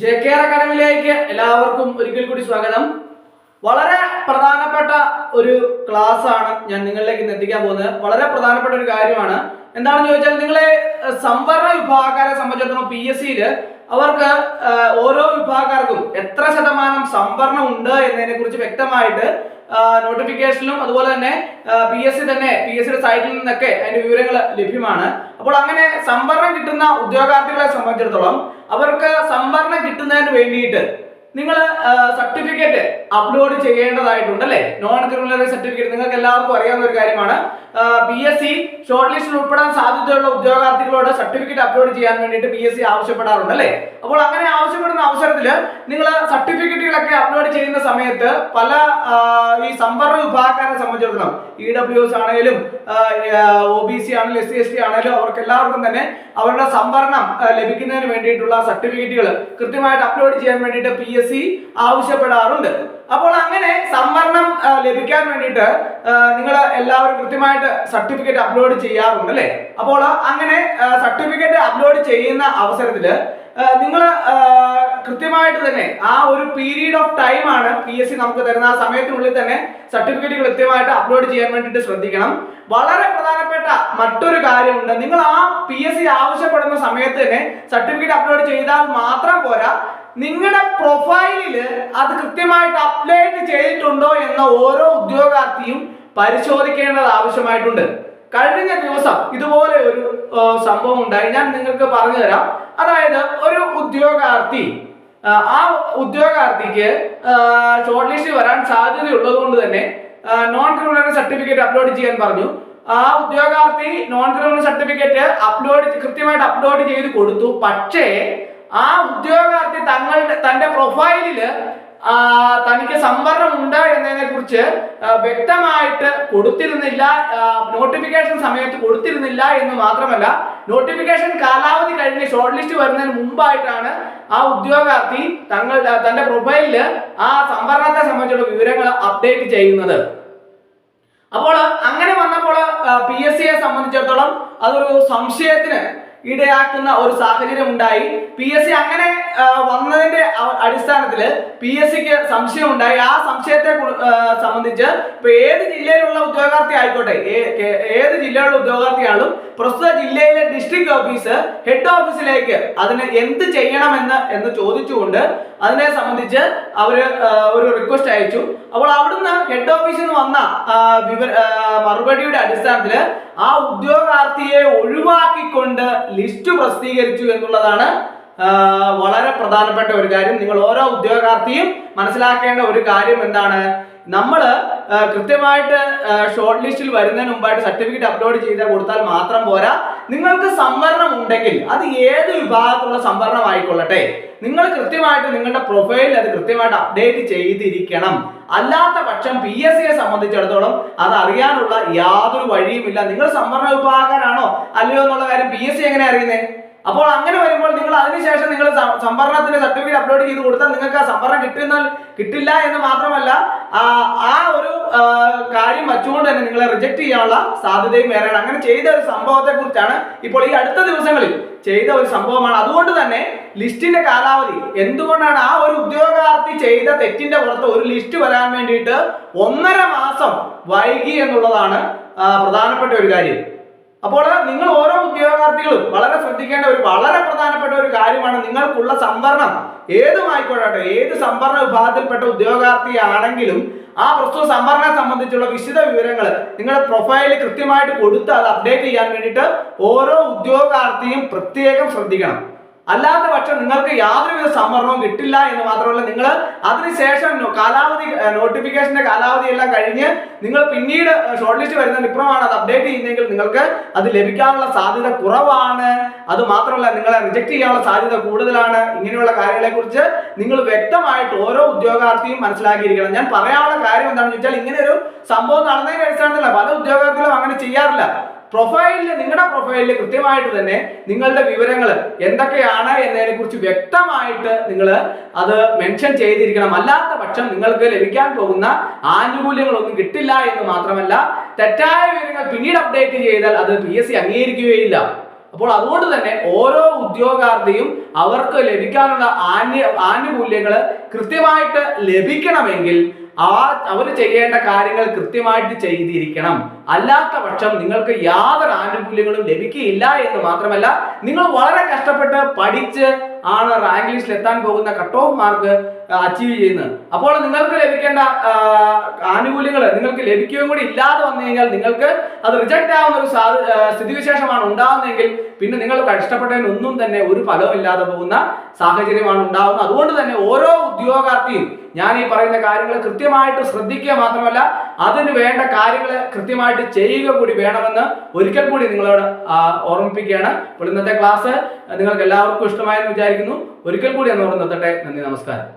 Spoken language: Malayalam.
JKR അക്കാഡമിയിലേക്ക് എല്ലാവർക്കും ഒരിക്കൽ കൂടി സ്വാഗതം. വളരെ പ്രധാനപ്പെട്ട ഒരു ക്ലാസ് ആണ് ഞാൻ നിങ്ങളിലേക്ക് ഇന്ന് എത്തിക്കാൻ പോകുന്നത്. വളരെ പ്രധാനപ്പെട്ട ഒരു കാര്യമാണ്. എന്താണെന്ന് ചോദിച്ചാൽ നിങ്ങളെ സംവരണ വിഭാഗക്കാരെ സംബന്ധിച്ചിടത്തോളം PSCയിൽ അവർക്ക് ഓരോ വിഭാഗക്കാർക്കും എത്ര ശതമാനം സംവരണം ഉണ്ട് എന്നതിനെ കുറിച്ച് വ്യക്തമായിട്ട് നോട്ടിഫിക്കേഷനിലും അതുപോലെ തന്നെ PSCയുടെ സൈറ്റിൽ നിന്നൊക്കെ അതിന്റെ വിവരങ്ങൾ ലഭ്യമാണ്. അപ്പോൾ അങ്ങനെ സംവരണം കിട്ടുന്ന ഉദ്യോഗാർത്ഥികളെ സംബന്ധിച്ചിടത്തോളം അവർക്ക് സംവരണം കിട്ടുന്നതിന് വേണ്ടിയിട്ട് നിങ്ങൾ സർട്ടിഫിക്കറ്റ് അപ്ലോഡ് ചെയ്യേണ്ടതായിട്ടുണ്ട് അല്ലേ. നോൺ ക്രിമിനൽ സർട്ടിഫിക്കറ്റ് നിങ്ങൾക്ക് എല്ലാവർക്കും അറിയാവുന്ന ഒരു കാര്യമാണ്. PSC ഷോർട്ട് ലിസ്റ്റിൽ ഉൾപ്പെടാൻ സാധ്യതയുള്ള ഉദ്യോഗാർത്ഥികളോട് സർട്ടിഫിക്കറ്റ് അപ്ലോഡ് ചെയ്യാൻ വേണ്ടിയിട്ട് PSC ആവശ്യപ്പെടാറുണ്ട് അല്ലേ. അപ്പോൾ അങ്ങനെ ആവശ്യപ്പെടുന്ന അവസരത്തിൽ നിങ്ങൾ സർട്ടിഫിക്കറ്റുകളൊക്കെ അപ്ലോഡ് ചെയ്യുന്ന സമയത്ത് പല ഈ സംവരണ വിഭാഗക്കാരെ സംബന്ധിച്ചിടത്തോളം EWS ആണെങ്കിലും OBC ആണെങ്കിലും SC ST ആണെങ്കിലും അവർക്ക് എല്ലാവർക്കും തന്നെ അവരുടെ സംവരണം ലഭിക്കുന്നതിന് വേണ്ടിയിട്ടുള്ള സർട്ടിഫിക്കറ്റുകൾ കൃത്യമായിട്ട് അപ്ലോഡ് ചെയ്യാൻ വേണ്ടിയിട്ട് PSC ആവശ്യപ്പെടാറുണ്ട്. അപ്പോൾ അങ്ങനെ സംവരണം ലഭിക്കാൻ വേണ്ടിയിട്ട് നിങ്ങൾ എല്ലാവരും കൃത്യമായിട്ട് സർട്ടിഫിക്കറ്റ് അപ്ലോഡ് ചെയ്യാറുണ്ട് അല്ലേ. അപ്പോൾ അങ്ങനെ സർട്ടിഫിക്കറ്റ് അപ്ലോഡ് ചെയ്യുന്ന അവസരത്തിൽ നിങ്ങൾ കൃത്യമായിട്ട് തന്നെ ആ ഒരു പീരീഡ് ഓഫ് ടൈം ആണ് PSC നമുക്ക് തരുന്ന ആ സമയത്തിനുള്ളിൽ തന്നെ സർട്ടിഫിക്കറ്റ് കൃത്യമായിട്ട് അപ്ലോഡ് ചെയ്യാൻ വേണ്ടിയിട്ട് ശ്രദ്ധിക്കണം. വളരെ പ്രധാനപ്പെട്ട മറ്റൊരു കാര്യമുണ്ട്. നിങ്ങൾ ആ PSC ആവശ്യപ്പെടുന്ന സമയത്ത് തന്നെ സർട്ടിഫിക്കറ്റ് അപ്ലോഡ് ചെയ്താൽ മാത്രം പോരാ, നിങ്ങളുടെ പ്രൊഫൈലിൽ അത് കൃത്യമായിട്ട് അപ്ഡേറ്റ് ചെയ്തിട്ടുണ്ടോ എന്ന ഓരോ ഉദ്യോഗാർത്ഥിയും പരിശോധിക്കേണ്ടത് ആവശ്യമായിട്ടുണ്ട്. കഴിഞ്ഞ ദിവസം ഇതുപോലെ ഒരു സംഭവം ഉണ്ടായി. ഞാൻ നിങ്ങൾക്ക് പറഞ്ഞു തരാം. അതായത് ഒരു ഉദ്യോഗാർത്ഥി ആ ഉദ്യോഗാർത്ഥിക്ക് ഷോർട്ട് ലിസ്റ്റ് വരാൻ സാധ്യതയുള്ളത് കൊണ്ട് തന്നെ നോൺ ക്രിമിനൽ സർട്ടിഫിക്കറ്റ് അപ്ലോഡ് ചെയ്യാൻ പറഞ്ഞു. ആ ഉദ്യോഗാർത്ഥി നോൺ ക്രിമിനൽ സർട്ടിഫിക്കറ്റ് കൃത്യമായിട്ട് അപ്ലോഡ് ചെയ്ത് കൊടുത്തു. പക്ഷേ ആ ഉദ്യോഗാർത്ഥി തന്റെ പ്രൊഫൈലില് തനിക്ക് സംവരണം ഉണ്ട് എന്നതിനെ കുറിച്ച് വ്യക്തമായിട്ട് കൊടുത്തിരുന്നില്ല. നോട്ടിഫിക്കേഷൻ സമയത്ത് കൊടുത്തിരുന്നില്ല എന്ന് മാത്രമല്ല, നോട്ടിഫിക്കേഷൻ കാലാവധി കഴിഞ്ഞ് ഷോർട്ട് ലിസ്റ്റ് വരുന്നതിന് മുമ്പായിട്ടാണ് ആ ഉദ്യോഗാർത്ഥി തന്റെ പ്രൊഫൈലില് ആ സംവരണത്തെ സംബന്ധിച്ചുള്ള വിവരങ്ങൾ അപ്ഡേറ്റ് ചെയ്യുന്നത്. അപ്പോൾ അങ്ങനെ വന്നപ്പോൾ PSCയെ സംബന്ധിച്ചിടത്തോളം അതൊരു സംശയത്തിന് ഇടയാക്കുന്ന ഒരു സാഹചര്യം ഉണ്ടായി. PSC അങ്ങനെ വന്നതിന്റെ അടിസ്ഥാനത്തിൽ PSCക്ക് സംശയം ഉണ്ടായി. ആ സംശയത്തെ സംബന്ധിച്ച് ഇപ്പൊ ഏത് ജില്ലയിലുള്ള ഉദ്യോഗാർത്ഥി ആയിക്കോട്ടെ, ഏത് ജില്ലയിലുള്ള ഉദ്യോഗാർത്ഥിയാണെങ്കിലും പ്രസ്തുത ജില്ലയിലെ ഡിസ്ട്രിക്ട് ഓഫീസ് ഹെഡ് ഓഫീസിലേക്ക് അതിന് എന്ത് ചെയ്യണമെന്ന് ചോദിച്ചുകൊണ്ട് അതിനെ സംബന്ധിച്ച് അവര് ഒരു റിക്വസ്റ്റ് അയച്ചു. അപ്പോൾ അവിടുന്ന് ഹെഡ് ഓഫീസിൽ നിന്ന് വന്ന മറുപടിയുടെ അടിസ്ഥാനത്തിൽ ആ ഉദ്യോഗാർത്ഥിയെ ഒഴിവാക്കിക്കൊണ്ട് ലിസ്റ്റ് പ്രസിദ്ധീകരിച്ചു എന്നുള്ളതാണ് വളരെ പ്രധാനപ്പെട്ട ഒരു കാര്യം. നിങ്ങൾ ഓരോ ഉദ്യോഗാർത്ഥിയും മനസ്സിലാക്കേണ്ട ഒരു കാര്യം എന്താണ്, നമ്മൾ കൃത്യമായിട്ട് ഷോർട്ട് ലിസ്റ്റിൽ വരുന്നതിന് മുമ്പായിട്ട് സർട്ടിഫിക്കറ്റ് അപ്ലോഡ് ചെയ്ത് കൊടുത്താൽ മാത്രം പോരാ. നിങ്ങൾക്ക് സംവരണം ഉണ്ടെങ്കിൽ അത് ഏത് വിഭാഗത്തിലുള്ള സംവരണം ആയിക്കൊള്ളട്ടെ, നിങ്ങൾ കൃത്യമായിട്ട് നിങ്ങളുടെ പ്രൊഫൈലിൽ അത് കൃത്യമായിട്ട് അപ്ഡേറ്റ് ചെയ്തിരിക്കണം. അല്ലാത്ത പക്ഷം PSCയെ സംബന്ധിച്ചിടത്തോളം അത് അറിയാനുള്ള യാതൊരു വഴിയുമില്ല. നിങ്ങൾ സംവരണ വിഭാഗക്കാരാണോ അല്ലയോ എന്നുള്ള കാര്യം PSC എങ്ങനെ അറിയുന്നത്? അപ്പോൾ അങ്ങനെ വരുമ്പോൾ നിങ്ങൾ അതിനുശേഷം നിങ്ങൾ സംവരണത്തിന്റെ സർട്ടിഫിക്കറ്റ് അപ്ലോഡ് ചെയ്ത് കൊടുത്താൽ നിങ്ങൾക്ക് ആ സംവരണം കിട്ടില്ല എന്ന് മാത്രമല്ല, ആ ഒരു കാര്യം വച്ചുകൊണ്ട് തന്നെ നിങ്ങളെ റിജക്ട് ചെയ്യാനുള്ള സാധ്യതയും വേറെയാണ്. അങ്ങനെ ചെയ്ത ഒരു സംഭവത്തെ കുറിച്ചാണ് ഇപ്പോൾ ഈ അടുത്ത ദിവസങ്ങളിൽ ചെയ്ത ഒരു സംഭവമാണ്. അതുകൊണ്ട് തന്നെ ലിസ്റ്റിന്റെ കാലാവധി എന്തുകൊണ്ടാണ് ആ ഒരു ഉദ്യോഗാർത്ഥി ചെയ്ത തെറ്റിന്റെ പുറത്ത് ഒരു ലിസ്റ്റ് വരാൻ വേണ്ടിയിട്ട് 1.5 മാസം വൈകി എന്നുള്ളതാണ് പ്രധാനപ്പെട്ട ഒരു കാര്യം. അപ്പോൾ നിങ്ങൾ ഓരോ ഉദ്യോഗാർത്ഥികളും വളരെ ശ്രദ്ധിക്കേണ്ട ഒരു വളരെ പ്രധാനപ്പെട്ട ഒരു കാര്യമാണ്, നിങ്ങൾക്കുള്ള സംവരണം ഏതുമായിക്കോട്ടെ, ഏത് സംവരണ വിഭാഗത്തിൽപ്പെട്ട ഉദ്യോഗാർത്ഥിയാണെങ്കിലും ആ പ്രസ്തുത സംവരണത്തെ സംബന്ധിച്ചുള്ള വിശദ വിവരങ്ങൾ നിങ്ങളുടെ പ്രൊഫൈലിൽ കൃത്യമായിട്ട് കൊടുത്ത് അത് അപ്ഡേറ്റ് ചെയ്യാൻ വേണ്ടിയിട്ട് ഓരോ ഉദ്യോഗാർത്ഥിയും പ്രത്യേകം ശ്രദ്ധിക്കണം. അല്ലാത്ത പക്ഷം നിങ്ങൾക്ക് യാതൊരുവിധ സംവരണവും കിട്ടില്ല എന്ന് മാത്രമല്ല, നിങ്ങൾ അതിനുശേഷം നോട്ടിഫിക്കേഷന്റെ കാലാവധി എല്ലാം കഴിഞ്ഞ് നിങ്ങൾ പിന്നീട് ഷോർട്ട് ലിസ്റ്റ് വരുന്നതിന് ഇപ്പുറമാണ് അത് അപ്ഡേറ്റ് ചെയ്യുന്നതെങ്കിൽ നിങ്ങൾക്ക് അത് ലഭിക്കാനുള്ള സാധ്യത കുറവാണ്. അത് മാത്രമല്ല, നിങ്ങളെ റിജക്ട് ചെയ്യാനുള്ള സാധ്യത കൂടുതലാണ്. ഇങ്ങനെയുള്ള കാര്യങ്ങളെ കുറിച്ച് നിങ്ങൾ വ്യക്തമായിട്ട് ഓരോ ഉദ്യോഗാർത്ഥിയും മനസ്സിലാക്കിയിരിക്കണം. ഞാൻ പറയാനുള്ള കാര്യം എന്താണെന്ന് ചോദിച്ചാൽ, ഇങ്ങനെ ഒരു സംഭവം നടന്നതിന്റെ അടിസ്ഥാനത്തിലല്ല, പല ഉദ്യോഗാർത്ഥികളും അങ്ങനെ ചെയ്യാറില്ല. നിങ്ങളുടെ പ്രൊഫൈലിൽ കൃത്യമായിട്ട് തന്നെ നിങ്ങളുടെ വിവരങ്ങൾ എന്തൊക്കെയാണ് എന്നതിനെ കുറിച്ച് വ്യക്തമായിട്ട് നിങ്ങൾ അത് മെൻഷൻ ചെയ്തിരിക്കണം. അല്ലാത്ത പക്ഷം നിങ്ങൾക്ക് ലഭിക്കാൻ പോകുന്ന ആനുകൂല്യങ്ങളൊന്നും കിട്ടില്ല എന്ന് മാത്രമല്ല, തെറ്റായ വിവരങ്ങൾ പിന്നീട് അപ്ഡേറ്റ് ചെയ്താൽ അത് PSC അംഗീകരിക്കുകയില്ല. അപ്പോൾ അതുകൊണ്ട് തന്നെ ഓരോ ഉദ്യോഗാർത്ഥിയും അവർക്ക് ലഭിക്കാനുള്ള ആനുകൂല്യങ്ങൾ കൃത്യമായിട്ട് ലഭിക്കണമെങ്കിൽ അവർ ചെയ്യേണ്ട കാര്യങ്ങൾ കൃത്യമായിട്ട് ചെയ്തിരിക്കണം. അല്ലാത്ത പക്ഷം നിങ്ങൾക്ക് യാതൊരു ആനുകൂല്യങ്ങളും ലഭിക്കുകയില്ല എന്ന് മാത്രമല്ല, നിങ്ങൾ വളരെ കഷ്ടപ്പെട്ട് പഠിച്ച് ആണ് റാങ്ക് ലിസ്റ്റിൽ എത്താൻ പോകുന്ന കട്ട് ഓഫ് മാർക്ക് അച്ചീവ് ചെയ്യുന്നത്. അപ്പോൾ നിങ്ങൾക്ക് ലഭിക്കേണ്ട ആനുകൂല്യങ്ങൾ നിങ്ങൾക്ക് ലഭിക്കുകയും കൂടി ഇല്ലാതെ വന്നു കഴിഞ്ഞാൽ നിങ്ങൾക്ക് അത് റിജക്റ്റ് ആവുന്ന ഒരു സ്ഥിതിവിശേഷമാണ് ഉണ്ടാകുന്നതെങ്കിൽ പിന്നെ നിങ്ങൾ കഷ്ടപ്പെട്ടതിനൊന്നും തന്നെ ഒരു ഫലവും ഇല്ലാതെ പോകുന്ന സാഹചര്യമാണ് ഉണ്ടാകുന്നത്. അതുകൊണ്ട് തന്നെ ഓരോ ഉദ്യോഗാർത്ഥിയും ഞാൻ ഈ പറയുന്ന കാര്യങ്ങൾ കൃത്യമായിട്ട് ശ്രദ്ധിക്കുക മാത്രമല്ല അതിന് വേണ്ട കാര്യങ്ങൾ കൃത്യമായിട്ട് ചെയ്യുക കൂടി വേണമെന്ന് ഒരിക്കൽ കൂടി നിങ്ങളോട് ഓർമ്മിപ്പിക്കുകയാണ്. അപ്പോൾ ഇന്നത്തെ ക്ലാസ് നിങ്ങൾക്ക് എല്ലാവർക്കും ഇഷ്ടമായെന്ന് വിചാരിക്കുന്നു. ഒരിക്കൽ കൂടി എന്നോട് നിർത്തട്ടെ. നന്ദി, നമസ്കാരം.